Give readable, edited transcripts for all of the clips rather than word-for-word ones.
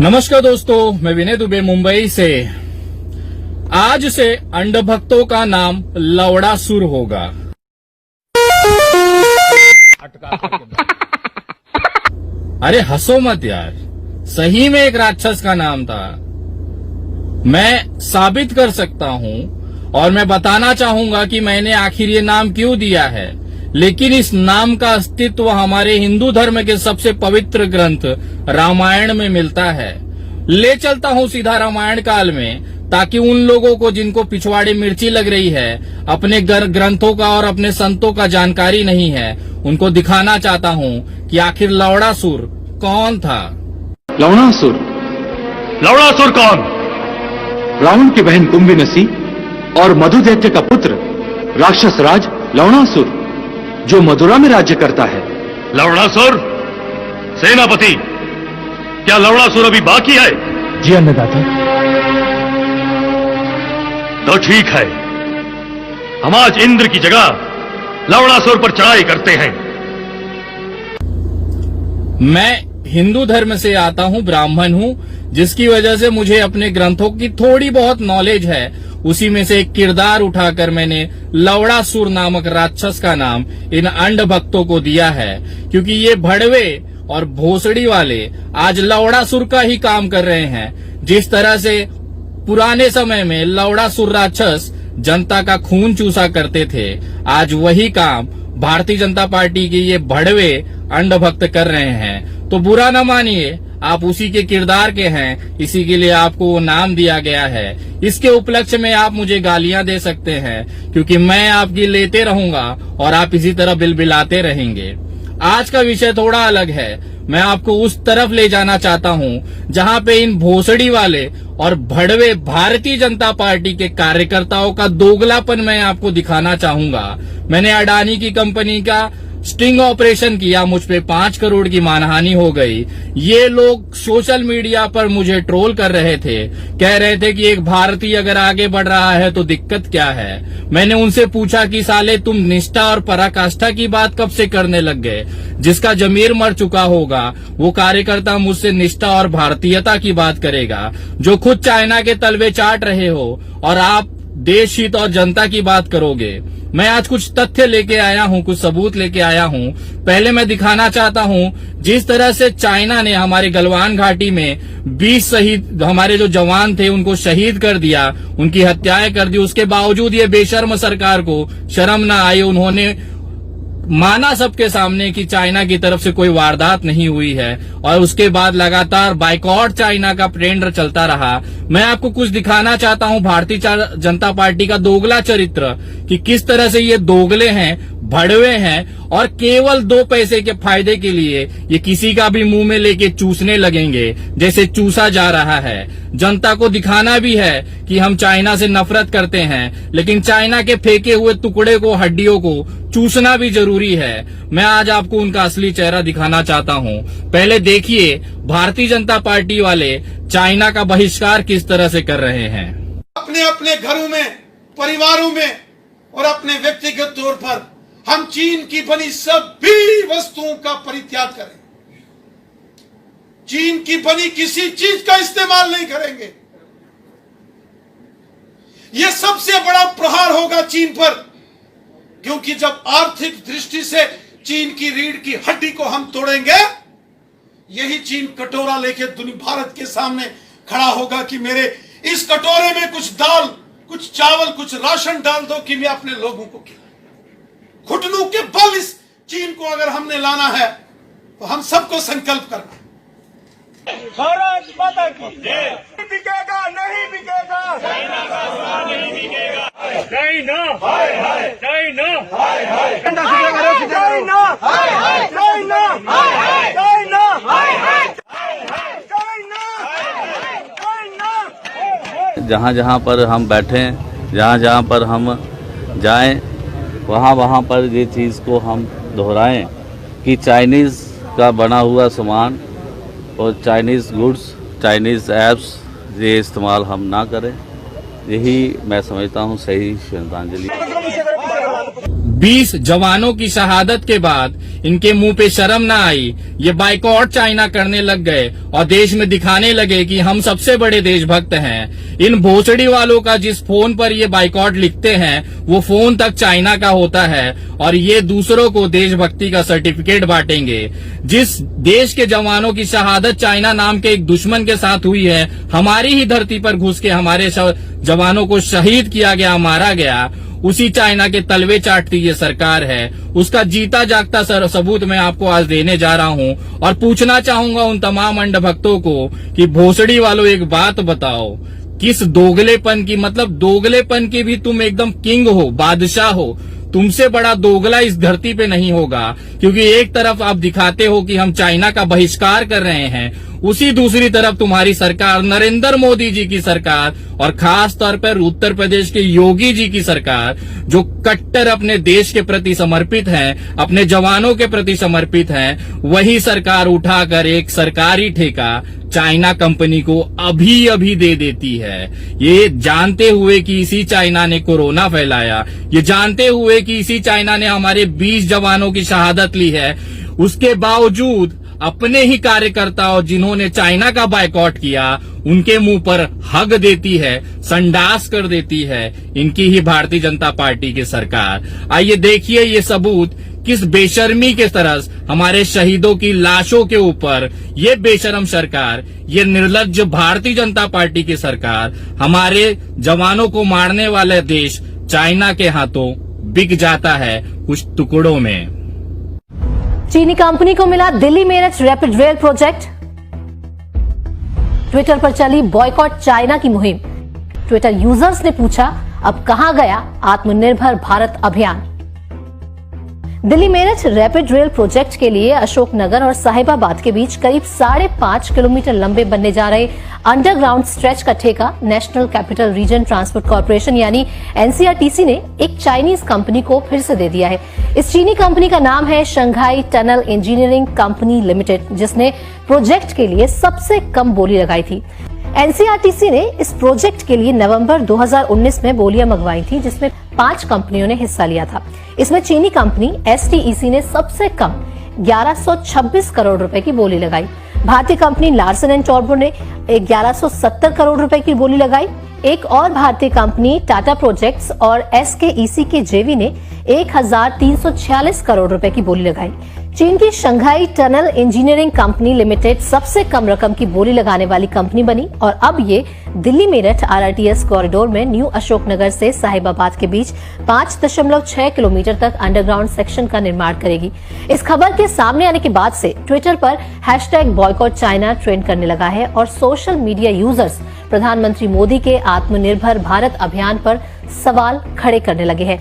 नमस्कार दोस्तों, मैं विनय दुबे मुंबई से। आज से अंड भक्तों का नाम लवड़ासुर होगा। अरे हंसो मत यार, सही में एक राक्षस का नाम था। मैं साबित कर सकता हूँ और मैं बताना चाहूंगा कि मैंने आखिर ये नाम क्यों दिया है। लेकिन इस नाम का अस्तित्व हमारे हिंदू धर्म के सबसे पवित्र ग्रंथ रामायण में मिलता है। ले चलता हूँ सीधा रामायण काल में, ताकि उन लोगों को जिनको पिछवाड़े मिर्ची लग रही है, अपने ग्रंथों का और अपने संतों का जानकारी नहीं है, उनको दिखाना चाहता हूँ कि आखिर लवड़ासुर कौन था। लवणासुर? लवणासुर कौन? रावण की बहन कुंभीनसी और मधु दैत्य का पुत्र राक्षस राज लवणासुर, जो मथुरा में राज्य करता है। लवणासुर? सेनापति, क्या लवणासुर अभी बाकी है? जी अन्नदाता। तो ठीक है, हम आज इंद्र की जगह लवणासुर पर चढ़ाई करते हैं। मैं हिंदू धर्म से आता हूँ, ब्राह्मण हूँ, जिसकी वजह से मुझे अपने ग्रंथों की थोड़ी बहुत नॉलेज है। उसी में से एक किरदार उठाकर मैंने लवड़ासुर नामक राक्षस का नाम इन अंड भक्तों को दिया है, क्योंकि ये भड़वे और भोसड़ी वाले आज लवड़ासुर का ही काम कर रहे हैं। जिस तरह से पुराने समय में लवड़ासुर राक्षस जनता का खून चूसा करते थे, आज वही काम भारतीय जनता पार्टी के ये भड़वे अंड भक्त कर रहे हैं। तो बुरा न मानिए, आप उसी के किरदार के हैं, इसी के लिए आपको वो नाम दिया गया है। इसके उपलक्ष्य में आप मुझे गालियां दे सकते हैं, क्योंकि मैं आपकी लेते रहूंगा और आप इसी तरह बिलबिलाते रहेंगे। आज का विषय थोड़ा अलग है। मैं आपको उस तरफ ले जाना चाहता हूं जहां पे इन भोसड़ी वाले और भड़वे भारतीय जनता पार्टी के कार्यकर्ताओं का दोगलापन मैं आपको दिखाना चाहूंगा। मैंने अडानी की कंपनी का स्टिंग ऑपरेशन किया, मुझ पे 5 करोड़ की मानहानि हो गई। ये लोग सोशल मीडिया पर मुझे ट्रोल कर रहे थे, कह रहे थे कि एक भारतीय अगर आगे बढ़ रहा है तो दिक्कत क्या है। मैंने उनसे पूछा कि साले तुम निष्ठा और पराकाष्ठा की बात कब से करने लग गए? जिसका जमीर मर चुका होगा वो कार्यकर्ता मुझसे निष्ठा और भारतीयता की बात करेगा, जो खुद चाइना के तलवे चाट रहे हो, और आप देश हित और जनता की बात करोगे। मैं आज कुछ तथ्य लेके आया हूं, कुछ सबूत लेके आया हूं। पहले मैं दिखाना चाहता हूं जिस तरह से चाइना ने हमारे गलवान घाटी में 20 शहीद हमारे जो जवान थे उनको शहीद कर दिया, उनकी हत्याएं कर दी। उसके बावजूद ये बेशर्म सरकार को शर्म न आई। उन्होंने माना सबके सामने कि चाइना की तरफ से कोई वारदात नहीं हुई है, और उसके बाद लगातार बाइकॉट चाइना का ट्रेंड चलता रहा। मैं आपको कुछ दिखाना चाहता हूं भारतीय जनता पार्टी का दोगला चरित्र, कि किस तरह से ये दोगले हैं, भड़वे हैं, और केवल 2 पैसे के फायदे के लिए ये किसी का भी मुंह में लेके चूसने लगेंगे, जैसे चूसा जा रहा है। जनता को दिखाना भी है कि हम चाइना से नफरत करते हैं, लेकिन चाइना के फेंके हुए टुकड़े को, हड्डियों को चूसना भी जरूरी है। मैं आज आपको उनका असली चेहरा दिखाना चाहता हूं। पहले देखिए भारतीय जनता पार्टी वाले चाइना का बहिष्कार किस तरह से कर रहे हैं। अपने अपने घरों में, परिवारों में और अपने व्यक्तिगत तौर पर हम चीन की बनी सभी वस्तुओं का परित्याग करें। चीन की बनी किसी चीज का इस्तेमाल नहीं करेंगे। यह सबसे बड़ा प्रहार होगा चीन पर, क्योंकि जब आर्थिक दृष्टि से चीन की रीढ़ की हड्डी को हम तोड़ेंगे, यही चीन कटोरा लेके दुनिया भारत के सामने खड़ा होगा कि मेरे इस कटोरे में कुछ दाल, कुछ चावल, कुछ राशन डाल दो कि मैं अपने लोगों को खिलाऊं। घुटनों के बल इस चीन को अगर हमने लाना है तो हम सबको संकल्प करना। भारत माता की जय। बिकेगा नहीं बिकेगा, चाइना का सामान नहीं बिकेगा। चाइना हाय हाय, चाइना हाय हाय, चाइना हाय हाय, चाइना हाय हाय, चाइना हाय हाय, चाइना। जहाँ जहाँ पर हम बैठें, जहाँ जहाँ पर हम जाएं, वहाँ वहाँ पर ये चीज़ को हम दोहराएं कि चाइनीज़ का बना हुआ सामान और चाइनीज़ गुड्स, चाइनीज़ ऐप्स ये इस्तेमाल हम ना करें। यही मैं समझता हूँ सही श्रद्धांजलि। 20 जवानों की शहादत के बाद इनके मुंह पे शर्म ना आई, ये बाइकआउट चाइना करने लग गए और देश में दिखाने लगे कि हम सबसे बड़े देशभक्त हैं। इन भोसड़ी वालों का जिस फोन पर ये बाइकआउट लिखते हैं वो फोन तक चाइना का होता है और ये दूसरों को देशभक्ति का सर्टिफिकेट बांटेंगे। जिस देश के जवानों की शहादत चाइना नाम के एक दुश्मन के साथ हुई है, हमारी ही धरती पर घुस के हमारे जवानों को शहीद किया गया, मारा गया, उसी चाइना के तलवे चाटती ये सरकार है। उसका जीता जागता सबूत मैं आपको आज देने जा रहा हूं और पूछना चाहूंगा उन तमाम अंधभक्तों को कि भोसड़ी वालों एक बात बताओ, किस दोगलेपन की, मतलब दोगलेपन की भी तुम एकदम किंग हो, बादशाह हो, तुमसे बड़ा दोगला इस धरती पे नहीं होगा। क्योंकि एक तरफ आप दिखाते हो कि हम चाइना का बहिष्कार कर रहे हैं, उसी दूसरी तरफ तुम्हारी सरकार, नरेंद्र मोदी जी की सरकार और खास तौर पर उत्तर प्रदेश के योगी जी की सरकार, जो कट्टर अपने देश के प्रति समर्पित हैं, अपने जवानों के प्रति समर्पित हैं, वही सरकार उठाकर एक सरकारी ठेका चाइना कंपनी को अभी अभी दे देती है। ये जानते हुए कि इसी चाइना ने कोरोना फैलाया, ये जानते हुए कि इसी चाइना ने हमारे 20 जवानों की शहादत ली है, उसके बावजूद अपने ही कार्यकर्ताओं जिन्होंने चाइना का बायकॉट किया उनके मुंह पर हग देती है, संडास कर देती है इनकी ही भारतीय जनता पार्टी की सरकार। आइए देखिए ये सबूत किस बेशर्मी के तरह हमारे शहीदों की लाशों के ऊपर ये बेशरम सरकार, ये निर्लज्ज भारतीय जनता पार्टी की सरकार हमारे जवानों को मारने वाले देश चाइना के हाथों बिक जाता है कुछ टुकड़ों में। चीनी कंपनी को मिला Delhi Meerut rapid rail project. Twitter पर चली बॉयकॉट चाइना की मुहिम। ट्विटर यूजर्स ने पूछा, अब कहां गया आत्मनिर्भर भारत अभियान। Delhi Meerut rapid rail project के लिए अशोकनगर और साहिबाबाद के बीच करीब 5.5 किलोमीटर लंबे बनने जा रहे अंडरग्राउंड स्ट्रेच का ठेका national capital region transport corporation यानी एनसीआरटीसी ने एक चाइनीज कंपनी को फिर से दे दिया है। इस चीनी कंपनी का नाम है Shanghai tunnel engineering company limited, जिसने प्रोजेक्ट के लिए सबसे कम बोली लगाई थी। एनसीआरटीसी ने इस प्रोजेक्ट के लिए नवंबर 2019 में बोलियां मंगवाई थी, जिसमें 5 कंपनियों ने हिस्सा लिया था। इसमें चीनी कंपनी एसटीईसी ने सबसे कम 1126 करोड़ रुपए की बोली लगाई। भारतीय कंपनी लार्सन एंड टॉब्रो ने 1170 करोड़ रुपए की बोली लगाई। एक और भारतीय कंपनी टाटा प्रोजेक्ट्स और एसकेईसी के जेवी ने 1346 करोड़ रुपए की बोली लगाई। चीन की Shanghai tunnel engineering company limited सबसे कम रकम की बोली लगाने वाली कंपनी बनी और अब ये दिल्ली मेरठ आरआरटीएस कॉरिडोर में न्यू अशोकनगर से साहिबाबाद के बीच 5.6 किलोमीटर तक अंडरग्राउंड सेक्शन का निर्माण करेगी। इस खबर के सामने आने के बाद से ट्विटर पर #बॉयकॉट चाइना ट्रेंड करने लगा है और सोशल मीडिया यूजर्स प्रधानमंत्री मोदी के आत्मनिर्भर भारत अभियान पर सवाल खड़े करने लगे हैं।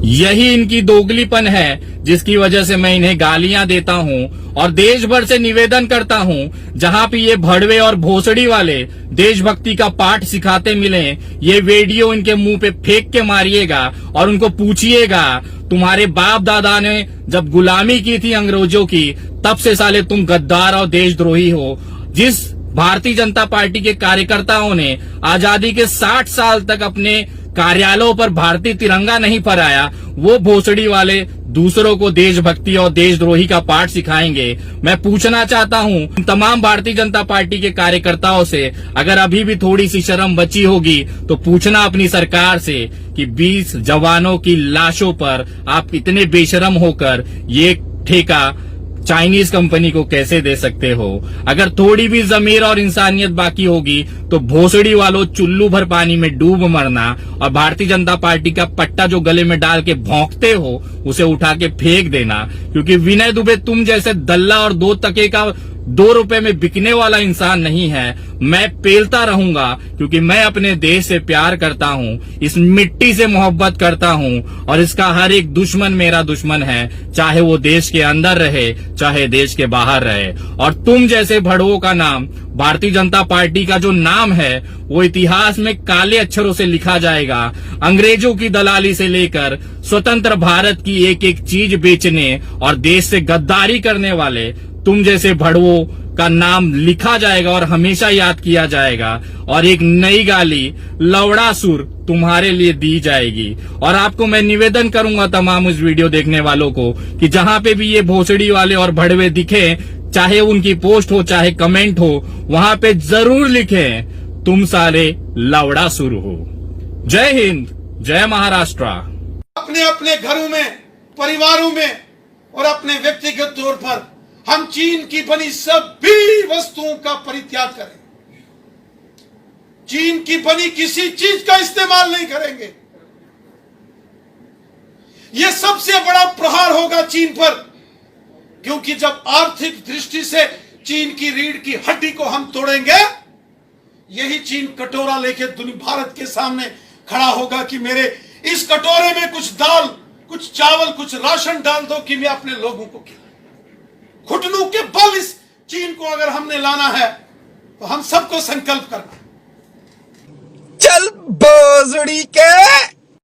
यही इनकी दोगलीपन है जिसकी वजह से मैं इन्हें गालियां देता हूं और देश भर से निवेदन करता हूं, जहां पे ये भड़वे और भोसड़ी वाले देशभक्ति का पाठ सिखाते मिले, ये वीडियो इनके मुंह पे फेंक के मारिएगा और उनको पूछिएगा, तुम्हारे बाप दादा ने जब गुलामी की थी अंग्रेजों की, तब से साले तुम गद्दार और देशद्रोही हो। जिस भारतीय जनता पार्टी के कार्यकर्ताओं ने आजादी के 60 साल तक अपने कार्यालयों पर भारतीय तिरंगा नहीं फहराया, वो भोसड़ी वाले दूसरों को देशभक्ति और देशद्रोही का पाठ सिखाएंगे। मैं पूछना चाहता हूं तमाम भारतीय जनता पार्टी के कार्यकर्ताओं से, अगर अभी भी थोड़ी सी शर्म बची होगी तो पूछना अपनी सरकार से कि 20 जवानों की लाशों पर आप इतने बेशरम होकर ये ठेका चाइनीज कंपनी को कैसे दे सकते हो। अगर थोड़ी भी जमीर और इंसानियत बाकी होगी तो भोसड़ी वालों चुल्लू भर पानी में डूब मरना और भारतीय जनता पार्टी का पट्टा जो गले में डाल के भौंकते हो उसे उठा के फेंक देना, क्योंकि विनय दुबे तुम जैसे दल्ला और 2 टके का 2 रुपए में बिकने वाला इंसान नहीं है। मैं पेलता रहूंगा क्योंकि मैं अपने देश से प्यार करता हूं, इस मिट्टी से मोहब्बत करता हूं और इसका हर एक दुश्मन मेरा दुश्मन है, चाहे वो देश के अंदर रहे चाहे देश के बाहर रहे। और तुम जैसे भड़वों का नाम, भारतीय जनता पार्टी का जो नाम है वो इतिहास में काले अक्षरों से लिखा जाएगा। अंग्रेजों की दलाली से लेकर स्वतंत्र भारत की एक एक चीज बेचने और देश से गद्दारी करने वाले तुम जैसे भड़वों का नाम लिखा जाएगा और हमेशा याद किया जाएगा, और एक नई गाली लवड़ासुर तुम्हारे लिए दी जाएगी। और आपको मैं निवेदन करूंगा तमाम उस वीडियो देखने वालों को कि जहां पे भी ये भोसड़ी वाले और भड़वे दिखे, चाहे उनकी पोस्ट हो चाहे कमेंट हो, वहां पे जरूर लिखें तुम सारे लवड़ासुर हो। जय हिंद, जय महाराष्ट्र। अपने अपने घरों में, परिवारों में और अपने व्यक्तिगत तौर पर हम चीन की बनी सभी वस्तुओं का परित्याग करें। चीन की बनी किसी चीज का इस्तेमाल नहीं करेंगे। यह सबसे बड़ा प्रहार होगा चीन पर, क्योंकि जब आर्थिक दृष्टि से चीन की रीढ़ की हड्डी को हम तोड़ेंगे, यही चीन कटोरा लेके दुनिया भारत के सामने खड़ा होगा कि मेरे इस कटोरे में कुछ दाल, कुछ चावल, कुछ राशन डाल दो कि मैं अपने लोगों को खिलाऊं। घुटनों के बल इस चीन को अगर हमने लाना है तो हम सबको संकल्प करना। चल भोसड़ी के